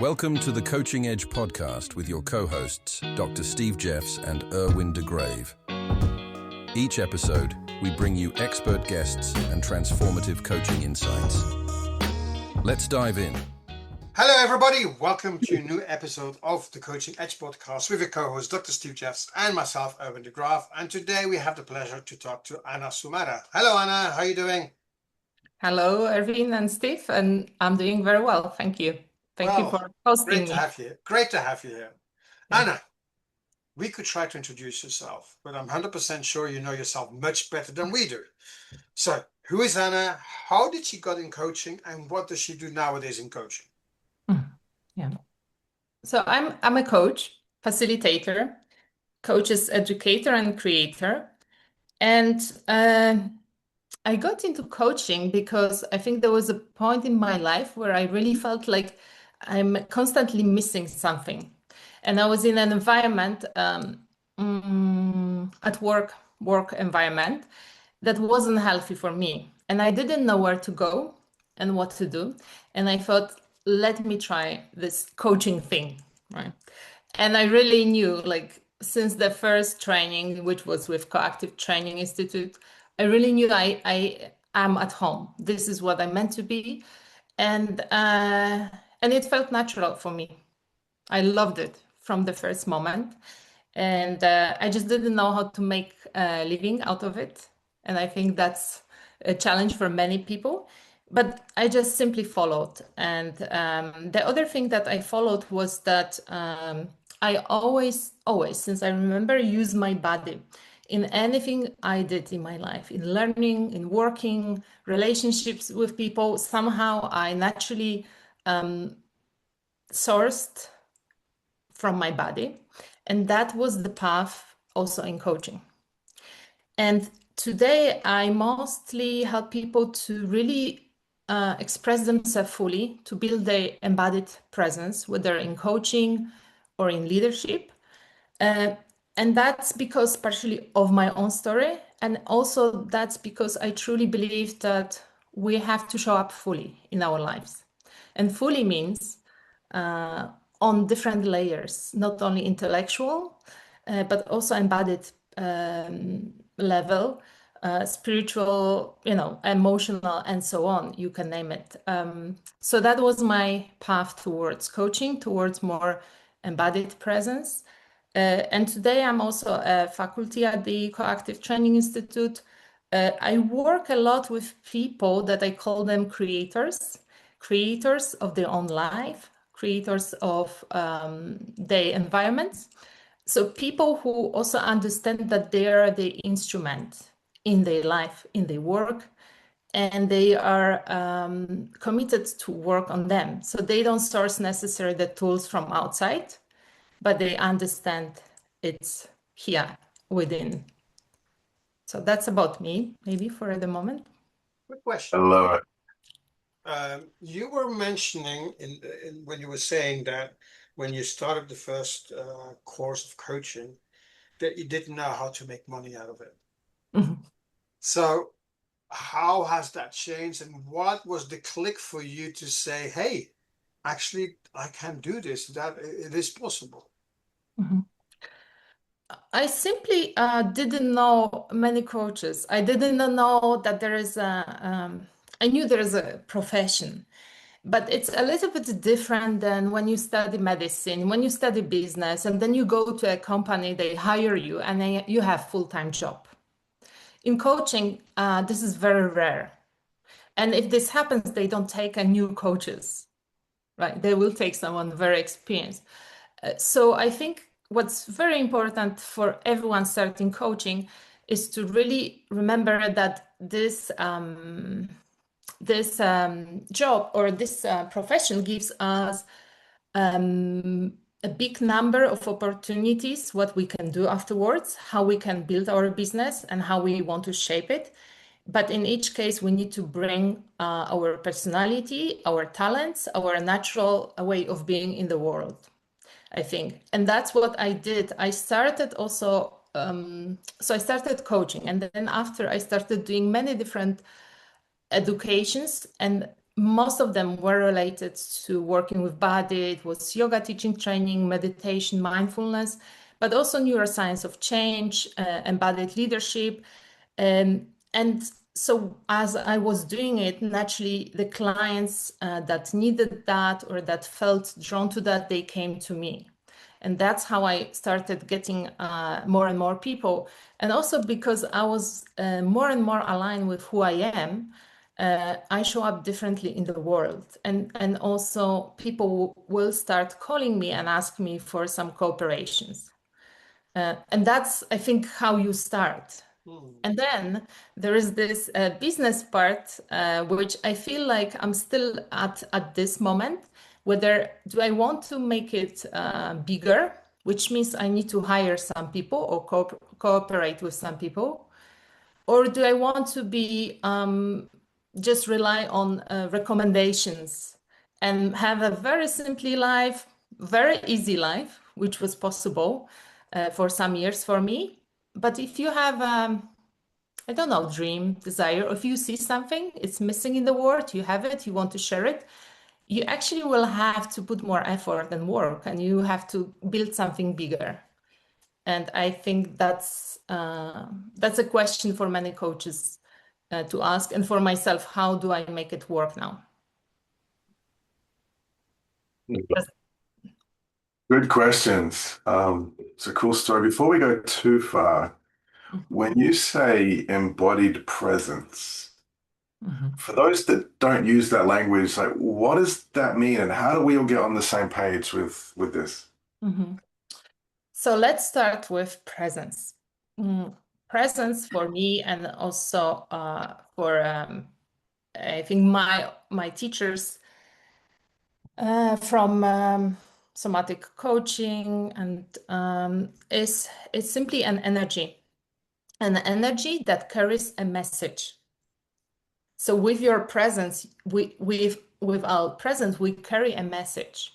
Welcome to the Coaching Edge podcast with your co-hosts, Dr. Steve Jeffs and Erwin de Grave. Each episode, we bring you expert guests and transformative coaching insights. Let's dive in. Hello, everybody. Welcome to a new episode of the Coaching Edge podcast with your co-host, Dr. Steve Jeffs, and myself, Erwin de Grave. And today we have the pleasure to talk to Anna Sumara. Hello, Anna. How are you doing? Hello, Erwin and Steve, and I'm doing very well. Thank you. Thank you for hosting great me. to have you. Great to have you here. Yeah. Anna, we could try to introduce yourself, but I'm 100% sure you know yourself much better than we do. So, who is Anna? How did she get in coaching, and what does she do nowadays in coaching? Yeah. So I'm a coach, facilitator, coaches, educator, and creator. And I got into coaching because I think there was a point in my life where I really felt like I'm constantly missing something. And I was in an environment at work environment that wasn't healthy for me. And I didn't know where to go and what to do. And I thought, let me try this coaching thing, right? And I really knew, like, since the first training, which was with Coactive Training Institute, I really knew I am at home. This is what I meant to be. And it felt natural for me. I loved it from the first moment. And I just didn't know how to make a living out of it. And I think that's a challenge for many people. But I just simply followed. And the other thing that I followed was that I always, since I remember, use my body in anything I did in my life, in learning, in working, relationships with people. Somehow I naturally sourced from my body. And that was the path also in coaching. And today I mostly help people to really express themselves fully, to build their embodied presence, whether in coaching or in leadership. And that's because partially of my own story. And also that's because I truly believe that we have to show up fully in our lives. And fully means on different layers, not only intellectual, but also embodied level, spiritual, emotional, and so on. You can name it. So that was my path towards coaching, towards more embodied presence. And today I'm also a faculty at the Coactive Training Institute. I work a lot with people that I call them creators of their own life, creators of their environments. So people who also understand that they are the instrument in their life, in their work, and they are committed to work on them. So they don't source necessarily the tools from outside, but they understand it's here within. So that's about me, maybe for the moment. Good question. I love it. You were mentioning when you were saying that when you started the first course of coaching, that you didn't know how to make money out of it. Mm-hmm. So how has that changed, and what was the click for you to say, hey, actually, I can do this, that it is possible? Mm-hmm. I simply didn't know many coaches. I didn't know that there is I knew there is a profession, but it's a little bit different than when you study medicine, when you study business, and then you go to a company, they hire you, and you have full-time job. In coaching, this is very rare. And if this happens, they don't take a new coaches, right? They will take someone very experienced. So I think what's very important for everyone starting coaching is to really remember that this job or this profession gives us a big number of opportunities, what we can do afterwards, how we can build our business and how we want to shape it. But in each case, we need to bring our personality, our talents, our natural way of being in the world, I think. And that's what I did. I started also, so I started coaching. And then after I started doing many different educations. And most of them were related to working with body. It was yoga teaching training, meditation, mindfulness, but also neuroscience of change, embodied leadership. And so as I was doing it, naturally, the clients that needed that or that felt drawn to that, they came to me. And that's how I started getting more and more people. And also because I was more and more aligned with who I am, I show up differently in the world. And also people will start calling me and ask me for some cooperations. And that's, I think, how you start. And then there is this business part, which I feel like I'm still at this moment. Whether do I want to make it bigger, which means I need to hire some people or cooperate with some people, or do I want to be just rely on recommendations and have a very simply life, very easy life, which was possible for some years for me. But if you have, I don't know, dream, desire, or if you see something, it's missing in the world, you have it, you want to share it, you actually will have to put more effort and work, and you have to build something bigger. And I think that's a question for many coaches to ask, and for myself, how do I make it work now? Good questions. It's a cool story. Before we go too far, when you say embodied presence, for those that don't use that language, like what does that mean, and how do we all get on the same page with this? So let's start with presence. Presence for me, and also for I think my teachers from somatic coaching, and it's simply an energy that carries a message. So with your presence, with our presence, we carry a message.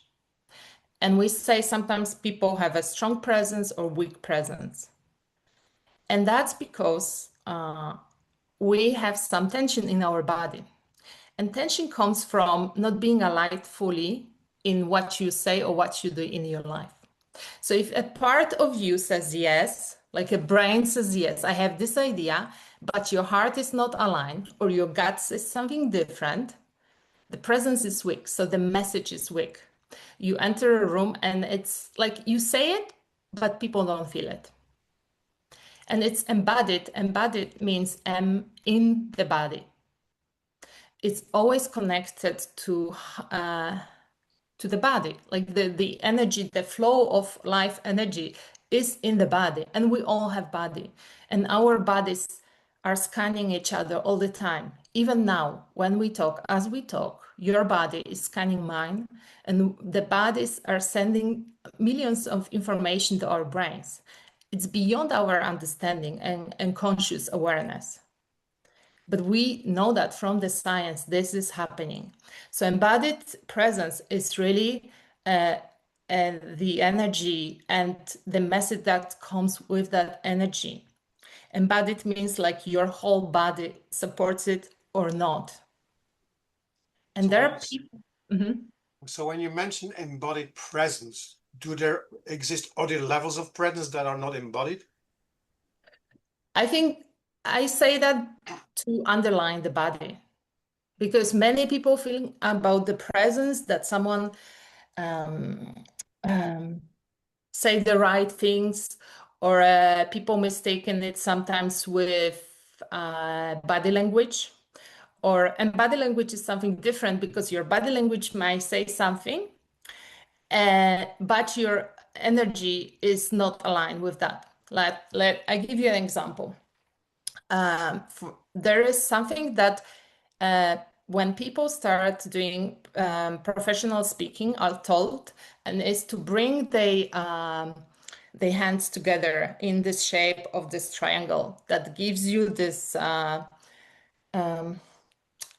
And we say sometimes people have a strong presence or weak presence. And that's because we have some tension in our body. And tension comes from not being aligned fully in what you say or what you do in your life. So if a part of you says yes, like a brain says yes, I have this idea, but your heart is not aligned, or your gut says something different, the presence is weak, so the message is weak. You enter a room and it's like you say it, but people don't feel it. And it's embodied. Embodied means in the body. It's always connected to the body, like the energy, the flow of life energy is in the body, and we all have body, and our bodies are scanning each other all the time. Even now, when we talk, as we talk, your body is scanning mine, and the bodies are sending millions of information to our brains. It's beyond our understanding and conscious awareness. But we know that from the science, this is happening. So embodied presence is really the energy and the message that comes with that energy. Embodied means like your whole body supports it or not. And So there are people. So when you mention embodied presence, do there exist other levels of presence that are not embodied? I think I say that to underline the body, because many people feel about the presence that someone say the right things, or people mistaken it sometimes with body language. And body language is something different, because your body language might say something, but your energy is not aligned with that. I give you an example. There is something that when people start doing professional speaking are told, and is to bring the hands together in this shape of this triangle that gives you this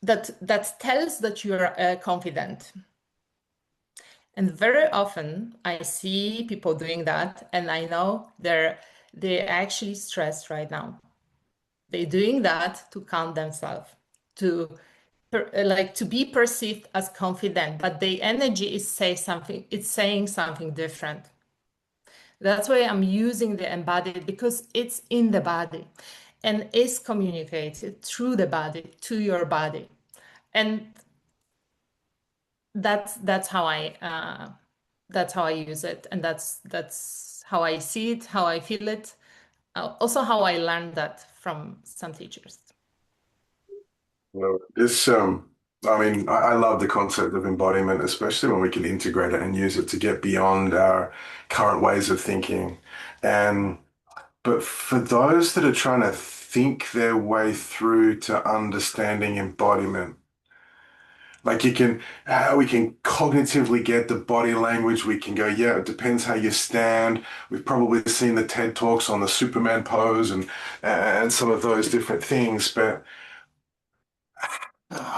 that tells that you're confident. And very often I see people doing that, and I know they're actually stressed right now. They're doing that to calm themselves, to like to be perceived as confident, but the energy is saying something different. That's why I'm using the embodied, because it's in the body and is communicated through the body to your body. And that's how I use it, and that's how I see it, how I feel it, also how I learned that from some teachers. Well, I love the concept of embodiment, especially when we can integrate it and use it to get beyond our current ways of thinking. But for those that are trying to think their way through to understanding embodiment, like we can cognitively get the body language. We can go, yeah, it depends how you stand. We've probably seen the TED Talks on the Superman pose and some of those different things. But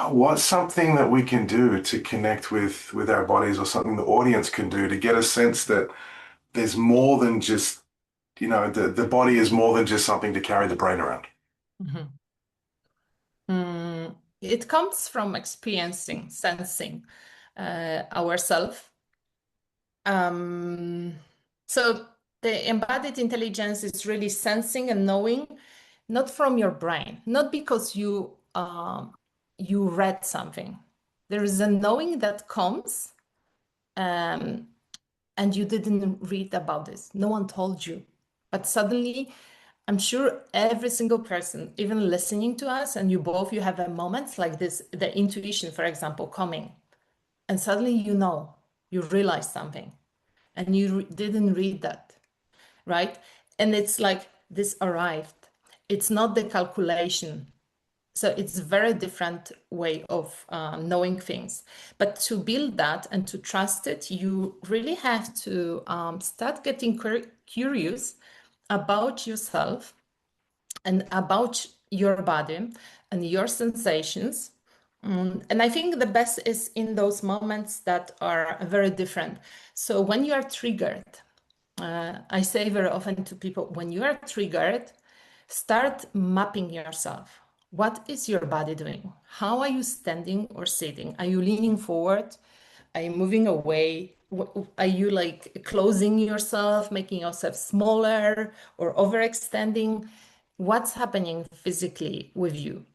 what's something that we can do to connect with our bodies, or something the audience can do to get a sense that there's more than just, the body is more than just something to carry the brain around? It comes from experiencing, sensing ourselves. So the embodied intelligence is really sensing and knowing, not from your brain, not because you read something. There is a knowing that comes, and you didn't read about this. No one told you, but suddenly, I'm sure every single person, even listening to us, and you have a moments like this, the intuition, for example, coming, and suddenly you realize something, and you didn't read that, right? And it's like this arrived. It's not the calculation. So it's a very different way of knowing things. But to build that and to trust it, you really have to start getting curious about yourself and about your body and your sensations. And I think the best is in those moments that are very different. So when you are triggered, I say very often to people, when you are triggered, start mapping yourself. What is your body doing? How are you standing or sitting? Are you leaning forward? Are you moving away? Are you like closing yourself, making yourself smaller or overextending? What's happening physically with you?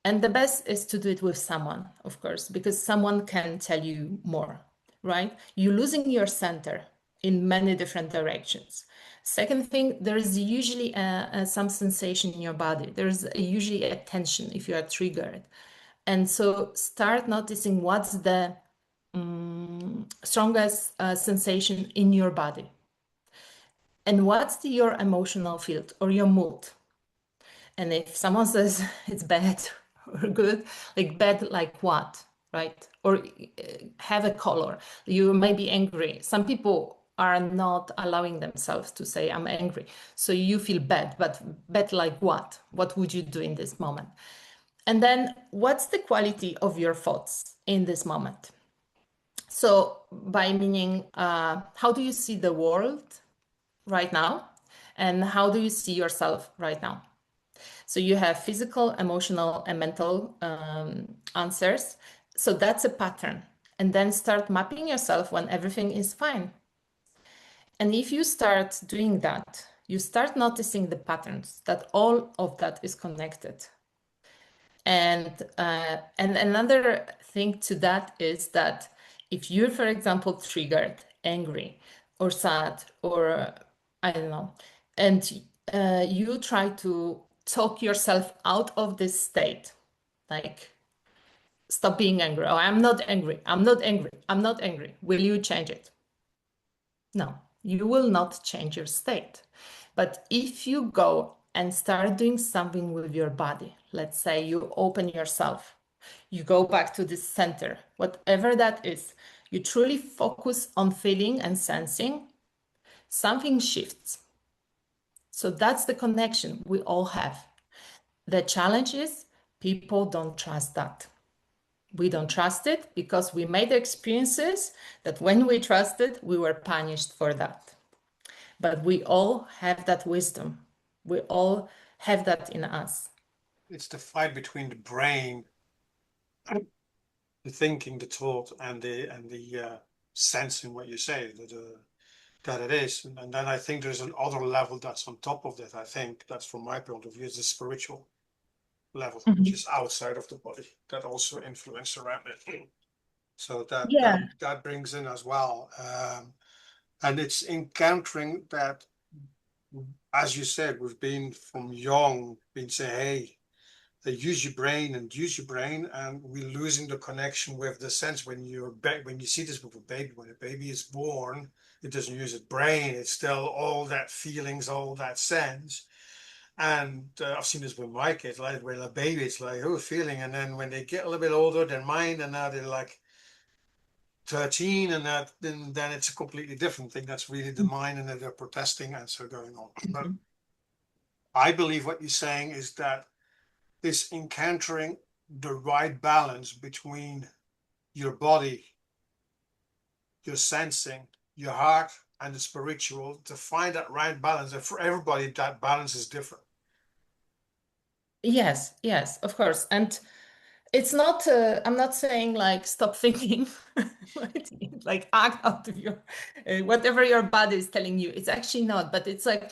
And the best is to do it with someone, of course, because someone can tell you more, right? You're losing your center in many different directions. Second thing, there is usually some sensation in your body. There's usually a tension if you are triggered. And so start noticing what's the strongest sensation in your body. And what's your emotional field or your mood? And if someone says it's bad or good, like bad, like what, right? Or have a color. You may be angry. Some people are not allowing themselves to say, I'm angry. So you feel bad, but bad like what? What would you do in this moment? And then what's the quality of your thoughts in this moment? So by meaning, how do you see the world right now? And how do you see yourself right now? So you have physical, emotional, and mental answers. So that's a pattern. And then start mapping yourself when everything is fine. And if you start doing that, you start noticing the patterns, that all of that is connected. And another thing to that is that if you're, for example, triggered, angry, or sad, or I don't know, and you try to talk yourself out of this state, like stop being angry. Oh, I'm not angry. I'm not angry. I'm not angry. Will you change it? No, you will not change your state. But if you go and start doing something with your body, let's say you open yourself, you go back to the center, whatever that is, you truly focus on feeling and sensing, something shifts. So that's the connection we all have. The challenge is people don't trust that. We don't trust it because we made experiences that when we trusted, we were punished for that. But we all have that wisdom. We all have that in us. It's the fight between the brain the thinking, the thought, and the sensing what you say that it is. And then I think there's another level that's on top of that. I think that's from my point of view is the spiritual level, which is outside of the body that also influence around it. So that brings in as well, and it's encountering that, as you said, we've been from young been saying, hey, use your brain and use your brain, and we're losing the connection with the sense when when you see this with a baby, when a baby is born, it doesn't use its brain, it's still all that feelings, all that sense. And I've seen this with my kids, like when a baby, it's like, oh, feeling, and then when they get a little bit older, their mind, and now they're like 13, and then it's a completely different thing. That's really the mind, and then they're protesting and so going on. But I believe what you're saying is that this encountering the right balance between your body, your sensing, your heart, and the spiritual, to find that right balance. And for everybody, that balance is different. Yes, yes, of course. And it's not, I'm not saying like stop thinking, right? Like act out of your, whatever your body is telling you. It's actually not, but it's like,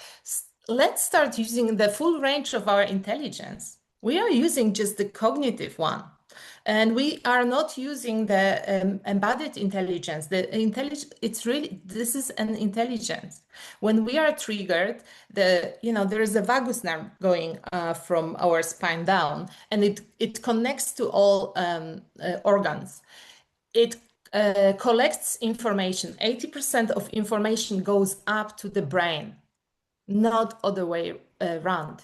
let's start using the full range of our intelligence. We are using just the cognitive one. And we are not using the embodied intelligence. The intelligence, it's really, this is an intelligence. When we are triggered, there is a vagus nerve going from our spine down, and it connects to all organs. It collects information. 80% of information goes up to the brain, not other way around.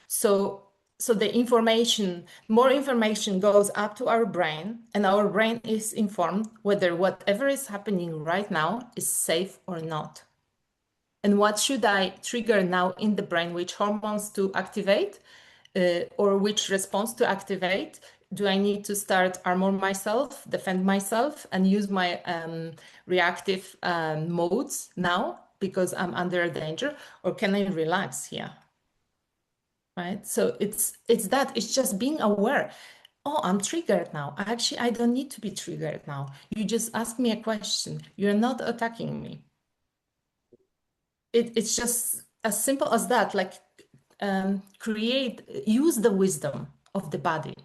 So the information, more information goes up to our brain, and our brain is informed whether whatever is happening right now is safe or not. And what should I trigger now in the brain, which hormones to activate, or which response to activate? Do I need to start armor myself, defend myself, and use my reactive modes now because I'm under danger? Or can I relax here? Right? So it's just being aware. Oh, I'm triggered now. Actually, I don't need to be triggered now. You just ask me a question. You're not attacking me. It's just as simple as that. Like use the wisdom of the body.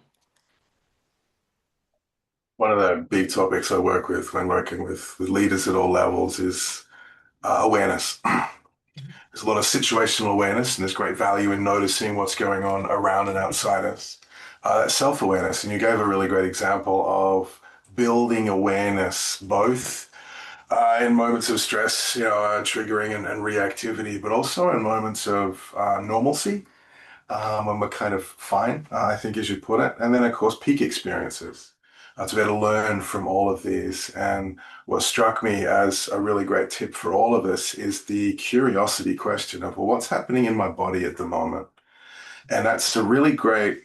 One of the big topics I work with when working with leaders at all levels is awareness. There's a lot of situational awareness, and there's great value in noticing what's going on around and outside us. Self-awareness, and you gave a really great example of building awareness, both in moments of stress, triggering and reactivity, but also in moments of normalcy, when we're kind of fine, I think, as you put it. And then, of course, peak experiences. To be able to learn from all of these. And what struck me as a really great tip for all of us is the curiosity question of, well, what's happening in my body at the moment? And that's a really great,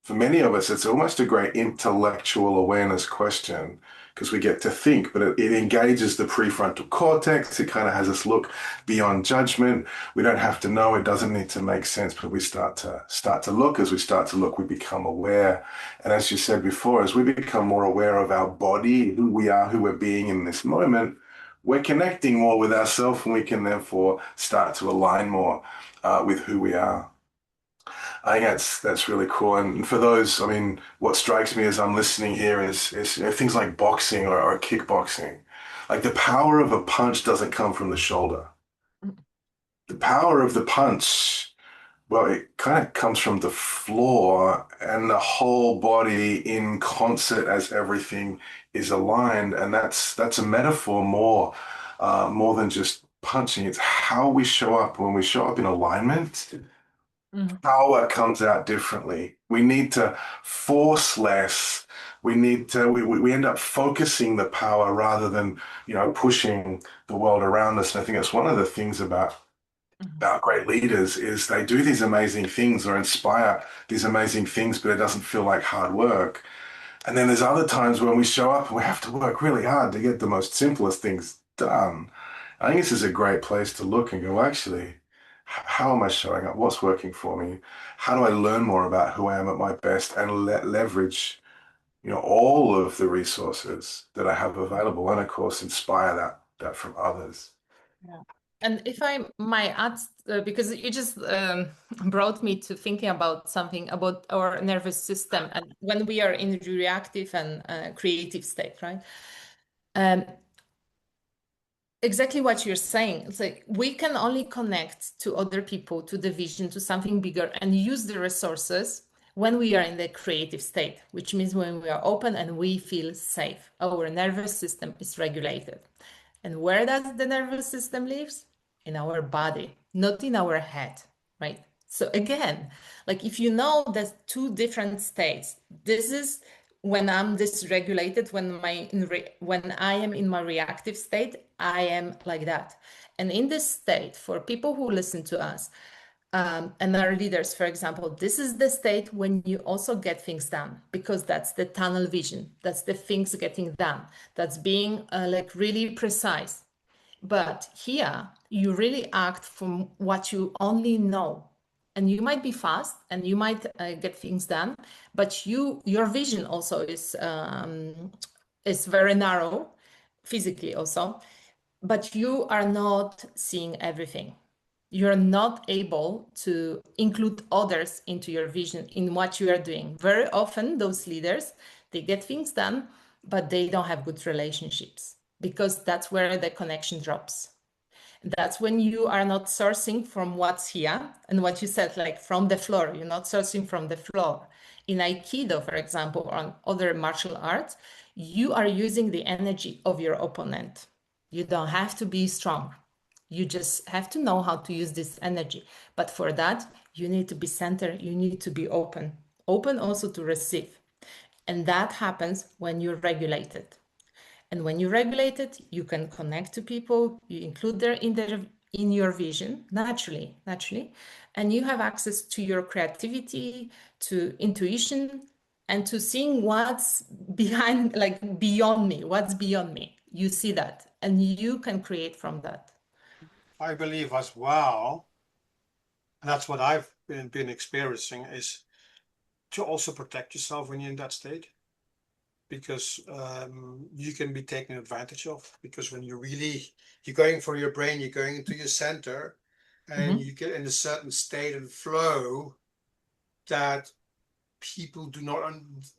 for many of us, it's almost a great intellectual awareness question, because we get to think, but it engages the prefrontal cortex. It kind of has us look beyond judgment. We don't have to know. It doesn't need to make sense, but we start to look. As we start to look, we become aware. And as you said before, as we become more aware of our body, who we are, who we're being in this moment, we're connecting more with ourselves, and we can therefore start to align more with who we are. I think that's really cool. And for those, I mean, what strikes me as I'm listening here is things like boxing or kickboxing. Like the power of a punch doesn't come from the shoulder. The power of the punch, well, it kind of comes from the floor and the whole body in concert as everything is aligned. And that's a metaphor more than just punching. It's how we show up. When we show up in alignment, power comes out differently. We need to force less. We end up focusing the power rather than, pushing the world around us. And I think that's one of the things about great leaders is they do these amazing things or inspire these amazing things, but it doesn't feel like hard work. And then there's other times when we show up and we have to work really hard to get the most simplest things done. I think this is a great place to look and go, actually, how am I showing up? What's working for me? How do I learn more about who I am at my best and leverage all of the resources that I have available, and of course, inspire that from others. Yeah. And if I might add, because you just brought me to thinking about something about our nervous system and when we are in reactive and creative state, right? Exactly what you're saying. It's like we can only connect to other people, to the vision, to something bigger, and use the resources when we are in the creative state, which means when we are open and we feel safe. Our nervous system is regulated. And where does the nervous system lives? In our body, not in our head, right? So again, like if you know there's two different states, this is when I'm dysregulated, when I am in my reactive state, I am like that. And in this state, for people who listen to us, and our leaders, for example, this is the state when you also get things done, because that's the tunnel vision. That's the things getting done. That's being like really precise. But here, you really act from what you only know. And you might be fast and you might get things done, but your vision also is very narrow, physically also, but you are not seeing everything. You're not able to include others into your vision in what you are doing. Very often, those leaders, they get things done, but they don't have good relationships because that's where the connection drops. That's when you are not sourcing from what's here and what you said, like from the floor. You're not sourcing from the floor. In Aikido, for example, or on other martial arts, you are using the energy of your opponent. You don't have to be strong. You just have to know how to use this energy. But for that, you need to be centered. You need to be open. Open also to receive. And that happens when you're regulated. And when you regulate it, you can connect to people, you include them in your vision naturally, and you have access to your creativity, to intuition, and to seeing what's behind, like beyond me, what's beyond me. You see that, and you can create from that. I believe as well, and that's what I've been experiencing, is to also protect yourself when you're in that state. Because you can be taken advantage of, because when you're going for your brain, you're going into your center, and you get in a certain state and flow that people do not,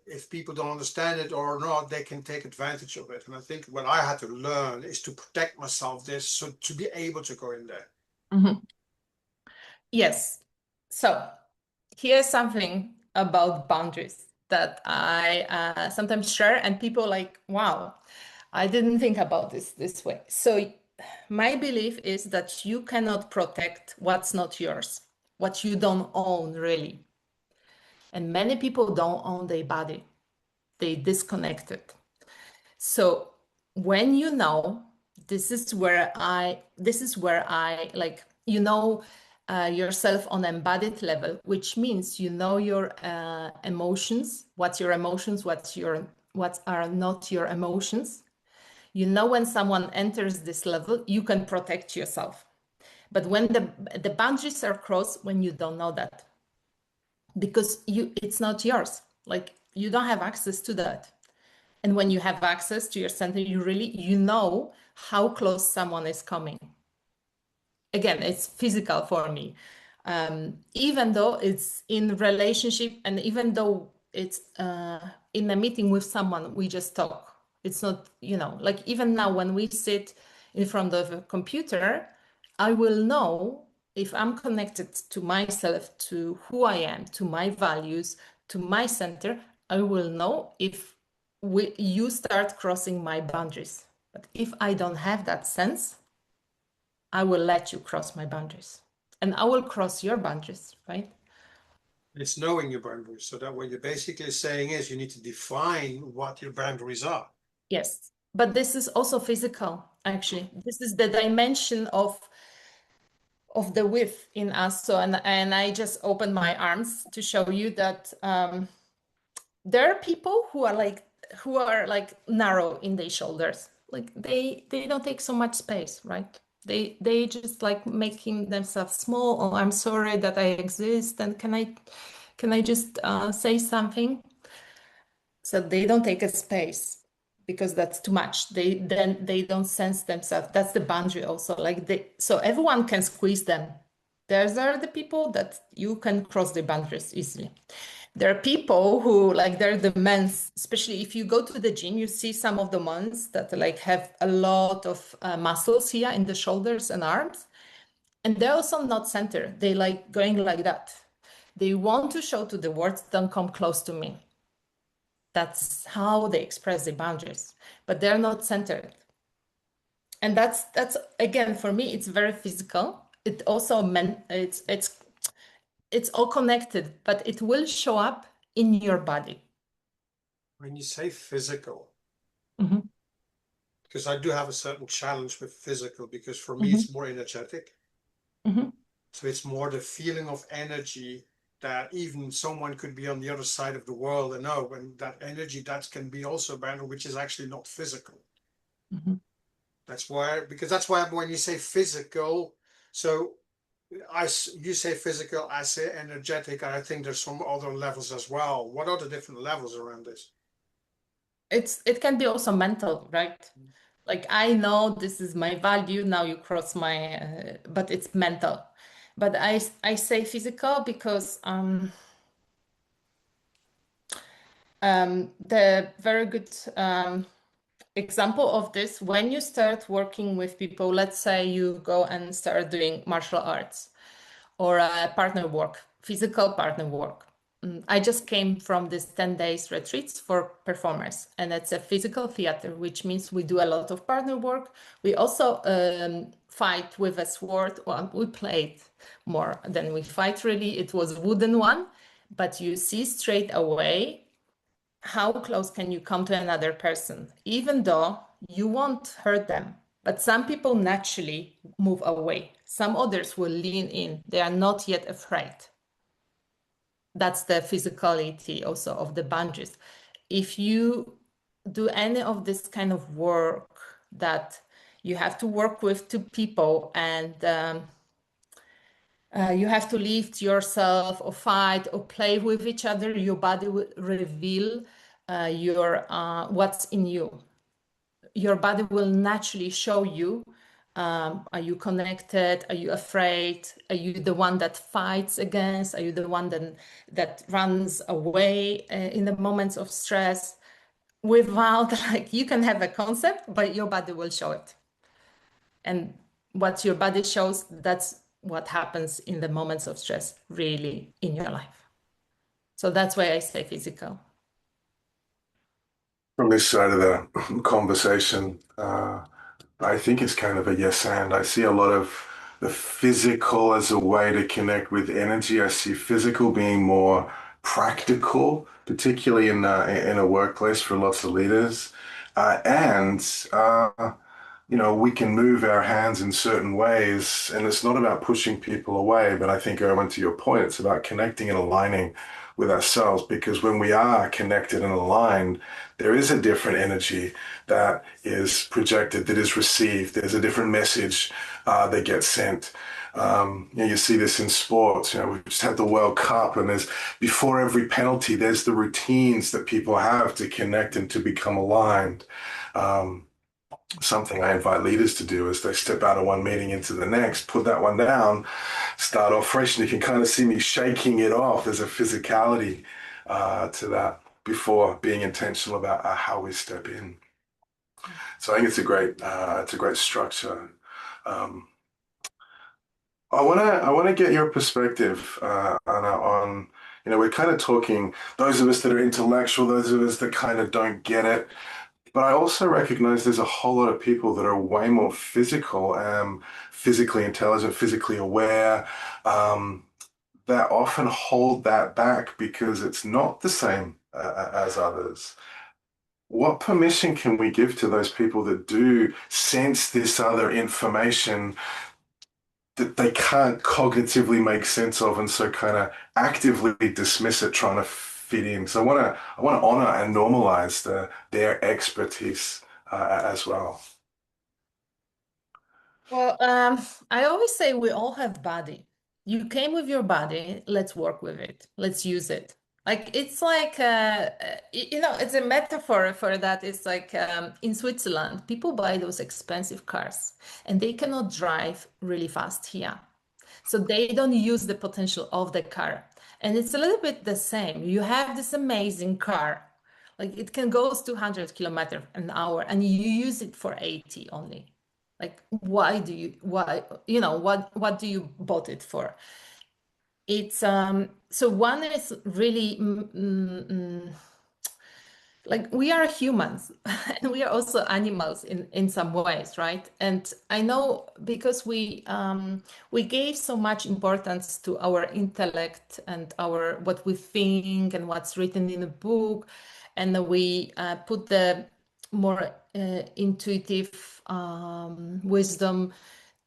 if people don't understand it or not, they can take advantage of it. And I think what I had to learn is to protect myself this, so to be able to go in there. Yes. So here's something about boundaries that I sometimes share, and people like, wow, I didn't think about this way. So my belief is that you cannot protect what's not yours, what you don't own really. And many people don't own their body. They disconnect it. So when you know, this is where I like, yourself on embodied level, which means you know your emotions, what's your emotions, what are not your emotions. You know, when someone enters this level, you can protect yourself. But when the boundaries are crossed, when you don't know that, because it's not yours, like you don't have access to that. And when you have access to your center, you know how close someone is coming. Again, it's physical for me. Even though it's in relationship, and even though it's in a meeting with someone, we just talk. It's not, like even now when we sit in front of a computer, I will know if I'm connected to myself, to who I am, to my values, to my center. I will know if you start crossing my boundaries. But if I don't have that sense, I will let you cross my boundaries, and I will cross your boundaries, right? It's knowing your boundaries. So that what you're basically saying is you need to define what your boundaries are. Yes, but this is also physical, actually. This is the dimension of the width in us. So, and I just opened my arms to show you that there are people who are like narrow in their shoulders. Like they don't take so much space, right? They just like making themselves small. Oh, I'm sorry that I exist, and can I just say something? So they don't take a space because that's too much. They don't sense themselves. That's the boundary also. So everyone can squeeze them. There are the people that you can cross the boundaries easily. There are people who they're the men, especially if you go to the gym, you see some of the ones that have a lot of muscles here in the shoulders and arms. And they're also not centered. They going like that. They want to show to the world, don't come close to me. That's how they express the boundaries, but they're not centered. And that's again, for me, it's very physical. It also it's all connected, but it will show up in your body. When you say physical, Mm-hmm. because I do have a certain challenge with physical, because for me, Mm-hmm. it's more energetic. Mm-hmm. So it's more the feeling of energy that even someone could be on the other side of the world and know, and that energy that can be also boundary, which is actually not physical. Mm-hmm. That's why when you say physical, so you say physical, I say energetic. I think there's some other levels as well. What are the different levels around this? It can be also mental, right? Like, I know this is my value, now you cross my, but it's mental. But I say physical because the very good example of this, when you start working with people, let's say you go and start doing martial arts or partner work, physical partner work. I just came from this 10 days retreats for performers, and it's a physical theater, which means we do a lot of partner work. We also fight with a sword. Well, we played more than we fight, really. It was a wooden one, but you see straight away how close can you come to another person, even though you won't hurt them. But some people naturally move away. Some others will lean in. They are not yet afraid. That's the physicality also of the boundaries. If you do any of this kind of work that you have to work with two people and you have to lift yourself or fight or play with each other, your body will reveal your what's in you. Your body will naturally show you, are you connected? Are you afraid? Are you the one that fights against? Are you the one that runs away in the moments of stress? Without, you can have a concept, but your body will show it. And what your body shows, that's what happens in the moments of stress, really, in your life. So that's why I say physical. From this side of the conversation, I think it's kind of a yes and. I see a lot of the physical as a way to connect with energy. I see physical being more practical, particularly in a workplace for lots of leaders. We can move our hands in certain ways, and it's not about pushing people away, but I think, Erwin, to your point, it's about connecting and aligning with ourselves, because when we are connected and aligned, there is a different energy that is projected, that is received. There's a different message that gets sent. You see this in sports. We've just had the World Cup, and before every penalty, there's the routines that people have to connect and to become aligned. Something I invite leaders to do is they step out of one meeting into the next, put that one down, start off fresh, and you can kind of see me shaking it off. There's a physicality to that before being intentional about how we step in. So I think it's a great structure. I want to get your perspective, Anna, on, we're kind of talking, those of us that are intellectual, those of us that kind of don't get it. But I also recognize there's a whole lot of people that are way more physical, physically intelligent, physically aware, that often hold that back because it's not the same as others. What permission can we give to those people that do sense this other information that they can't cognitively make sense of, and so kind of actively dismiss it, trying to fit in? So I want to honor and normalize their expertise as well. Well, I always say we all have body. You came with your body, let's work with it. Let's use it. Like it's like it's a metaphor for that. It's like in Switzerland, people buy those expensive cars and they cannot drive really fast here. So they don't use the potential of the car. And it's a little bit the same. You have this amazing car, like it can go 200 kilometers an hour and you use it for 80 only. Like why, what do you bought it for? It's so one is really like we are humans and we are also animals in some ways, right? And I know because we gave so much importance to our intellect and our what we think and what's written in a book, and we put the more intuitive wisdom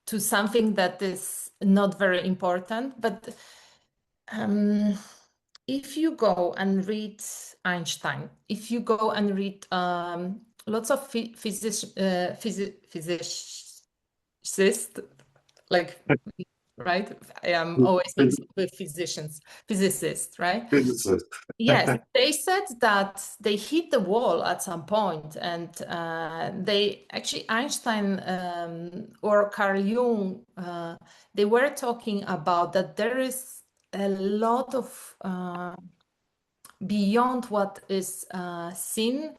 to something that is not very important. But if you go and read Einstein, if you go and read lots of physicists, like, right? I am always mixed with physicists, right? Physicist. Yes, they said that they hit the wall at some point, and they actually Einstein or Carl Jung, they were talking about that there is a lot of beyond what is seen,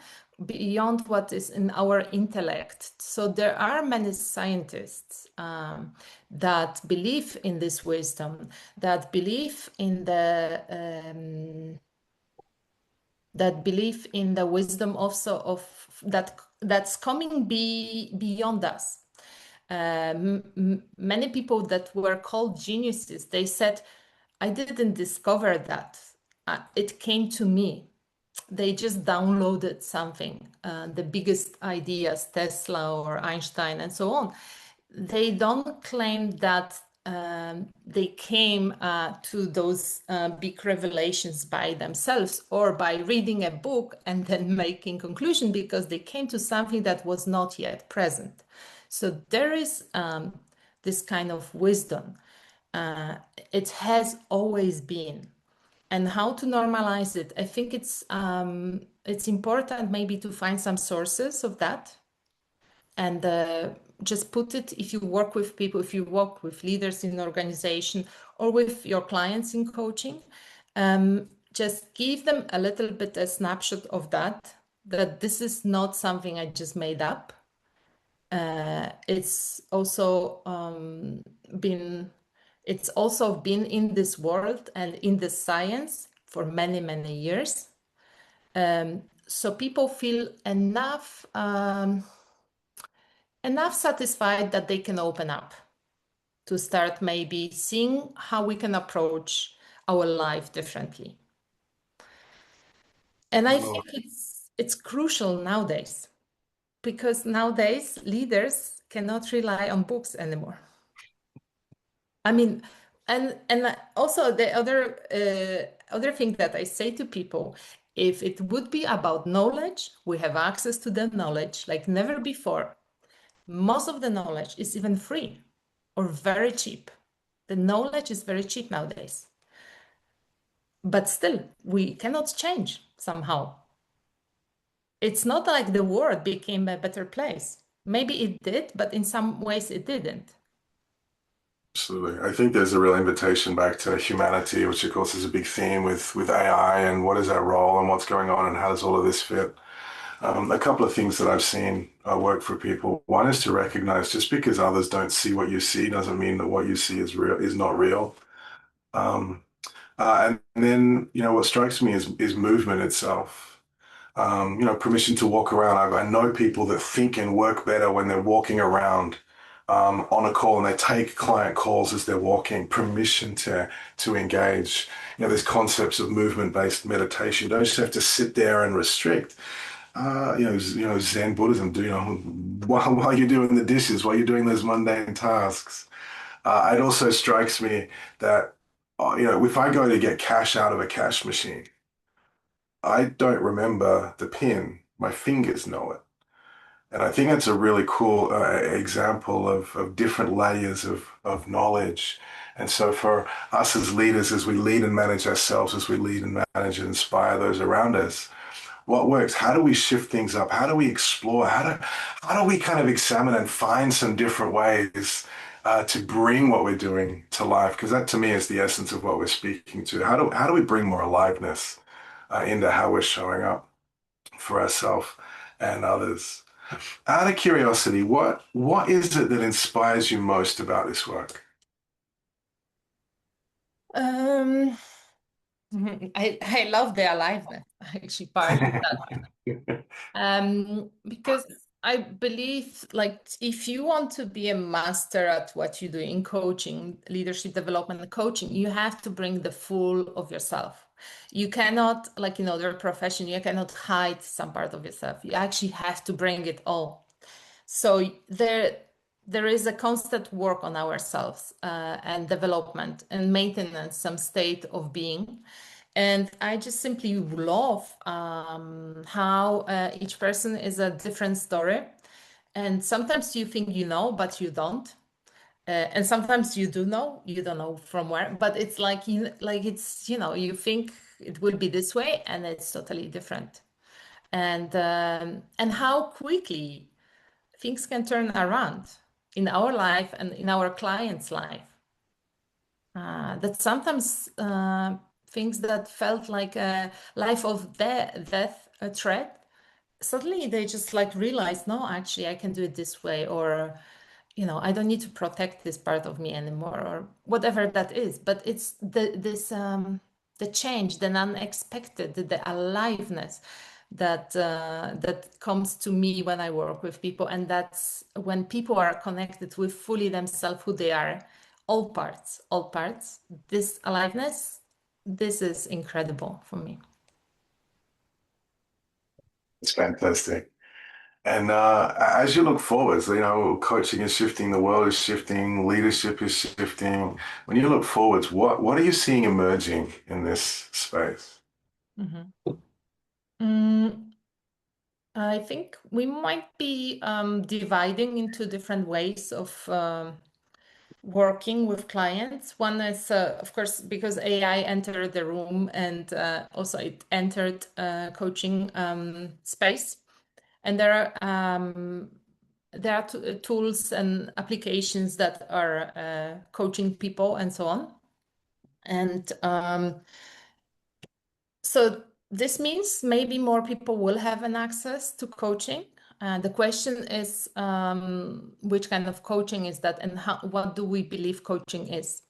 beyond what is in our intellect. So there are many scientists that believe in this wisdom, that believe in the wisdom also of that's coming beyond us. Many people that were called geniuses, they said, I didn't discover that. It came to me. They just downloaded something, the biggest ideas, Tesla or Einstein and so on. They don't claim that they came to those big revelations by themselves or by reading a book and then making conclusion, because they came to something that was not yet present. So there is this kind of wisdom. It has always been. And how to normalize it? I think it's important maybe to find some sources of that and just put it, if you work with people, if you work with leaders in organization or with your clients in coaching, just give them a little bit a snapshot of that this is not something I just made up. It's also been in this world and in the science for many, many years. So people feel enough satisfied that they can open up to start maybe seeing how we can approach our life differently. And I think it's crucial nowadays, because nowadays leaders cannot rely on books anymore. I mean, and also the other thing that I say to people, if it would be about knowledge, we have access to the knowledge like never before. Most of the knowledge is even free or very cheap. The knowledge is very cheap nowadays. But still, we cannot change somehow. It's not like the world became a better place. Maybe it did, but in some ways it didn't. Absolutely. I think there's a real invitation back to humanity, which of course is a big theme with AI and what is our role and what's going on and how does all of this fit. A couple of things that I've seen work for people. One is to recognize just because others don't see what you see doesn't mean that what you see is real, is not real. And then, what strikes me is movement itself. Permission to walk around. I know people that think and work better when they're walking around on a call, and they take client calls as they're walking. Permission to engage. There's concepts of movement-based meditation. You don't just have to sit there and restrict. Zen Buddhism, while you're doing the dishes, while you're doing those mundane tasks. It also strikes me that, if I go to get cash out of a cash machine, I don't remember the pin. My fingers know it. And I think that's a really cool example of different layers of knowledge And so for us as leaders, as we lead and manage ourselves, as we lead and manage and inspire those around us, what works? How do we shift things up? How do we explore? How do we kind of examine and find some different ways to bring what we're doing to life? Because that to me is the essence of what we're speaking to. How do we bring more aliveness into how we're showing up for ourselves and others? Out of curiosity, what is it that inspires you most about this work? Um, I love the aliveness, actually, part of that. Because I believe, like, if you want to be a master at what you do in coaching, leadership development and coaching, you have to bring the full of yourself. You cannot, like in other profession, you cannot hide some part of yourself. You actually have to bring it all. So there is a constant work on ourselves and development and maintenance, some state of being. And I just simply love how each person is a different story. And sometimes you think you know, but you don't. And sometimes you do know, you don't know from where. But it's like it's you think it will be this way, and it's totally different. And how quickly things can turn around in our life and in our client's life. That sometimes things that felt like a life of death, a threat, suddenly they just like realize, no, actually I can do it this way, or I don't need to protect this part of me anymore, or whatever that is. But it's the change, the unexpected, the aliveness that comes to me when I work with people, and that's when people are connected with fully themselves, who they are, all parts. This aliveness, this is incredible for me. It's fantastic. And as you look forwards, coaching is shifting, the world is shifting, leadership is shifting. When you look forwards, what are you seeing emerging in this space? I think we might be dividing into different ways of working with clients. One is, of course, because AI entered the room, and also it entered coaching space. And there are tools and applications that are coaching people and so on. And so this means maybe more people will have an access to coaching. The question is, which kind of coaching is that, and what do we believe coaching is?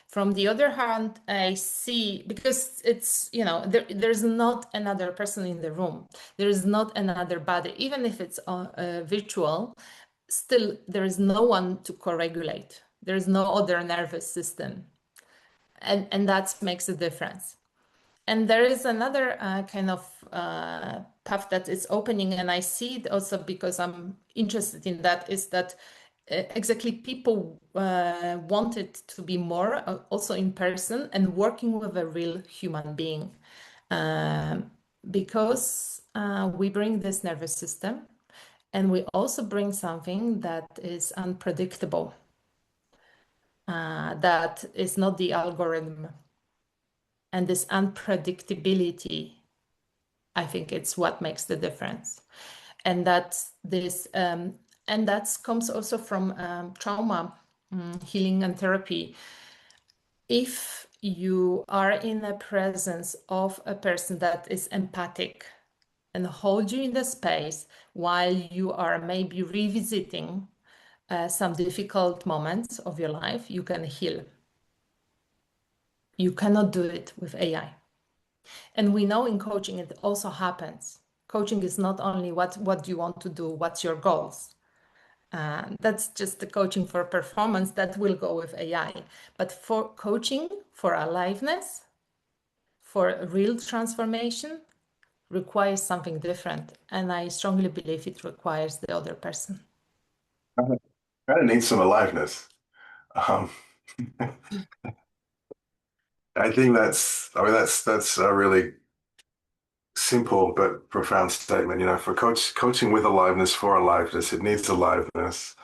From the other hand, I see, because it's, there's not another person in the room. There is not another body. Even if it's virtual, still there is no one to co-regulate. There is no other nervous system. And that makes a difference. And there is another kind of path that is opening, and I see it also because I'm interested in that, is that exactly people wanted to be more also in person and working with a real human being, because we bring this nervous system, and we also bring something that is unpredictable, that is not the algorithm. And this unpredictability, I think it's what makes the difference. And that's this, and that comes also from trauma healing and therapy. If you are in the presence of a person that is empathic and hold you in the space while you are maybe revisiting some difficult moments of your life, you can heal. You cannot do it with AI. And we know in coaching it also happens. Coaching is not only what do you want to do, what's your goals. That's just the coaching for performance that will go with AI. But for coaching, for aliveness, for real transformation, requires something different. And I strongly believe it requires the other person. Kind of need some aliveness. I think that's a really simple but profound statement. For coaching with aliveness, for aliveness, it needs aliveness.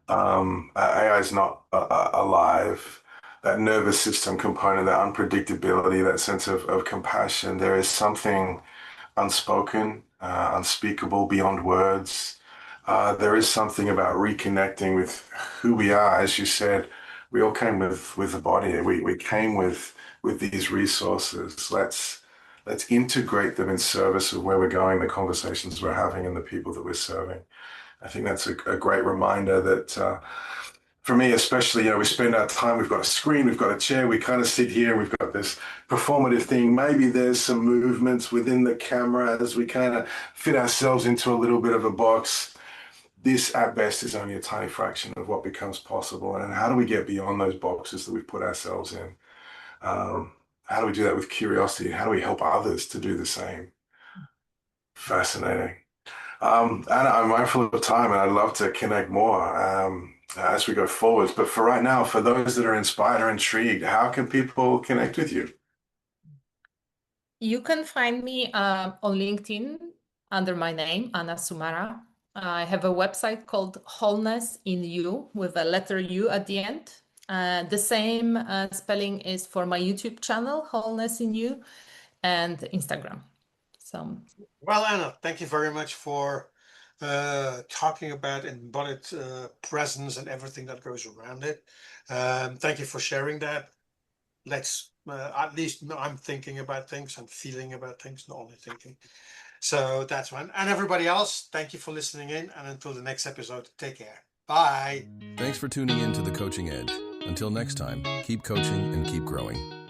AI is not alive. that nervous system component, that unpredictability, that sense of compassion. There is something unspoken, unspeakable beyond words. There is something about reconnecting with who we are. As you said, we all came with the body. We came with these resources. Let's integrate them in service of where we're going, the conversations we're having, and the people that we're serving. I think that's a great reminder that for me, especially, we spend our time, we've got a screen, we've got a chair, we kind of sit here, we've got this performative thing. Maybe there's some movements within the camera as we kind of fit ourselves into a little bit of a box. This, at best, is only a tiny fraction of what becomes possible. And how do we get beyond those boxes that we've put ourselves in? How do we do that with curiosity? How do we help others to do the same? Fascinating. Anna, I'm mindful of time and I'd love to connect more as we go forwards. But for right now, for those that are inspired or intrigued, how can people connect with you? You can find me on LinkedIn under my name, Anna Sumara. I have a website called Wholeness in You with a letter U at the end. The same spelling is for my YouTube channel, Wholeness in You, and Instagram. So, well, Anna, thank you very much for talking about embodied presence and everything that goes around it. Thank you for sharing that. Let's at least I'm thinking about things, I'm feeling about things, not only thinking. So that's one. And everybody else, thank you for listening in. And until the next episode, take care. Bye. Thanks for tuning in to The Coaching Edge. Until next time, keep coaching and keep growing.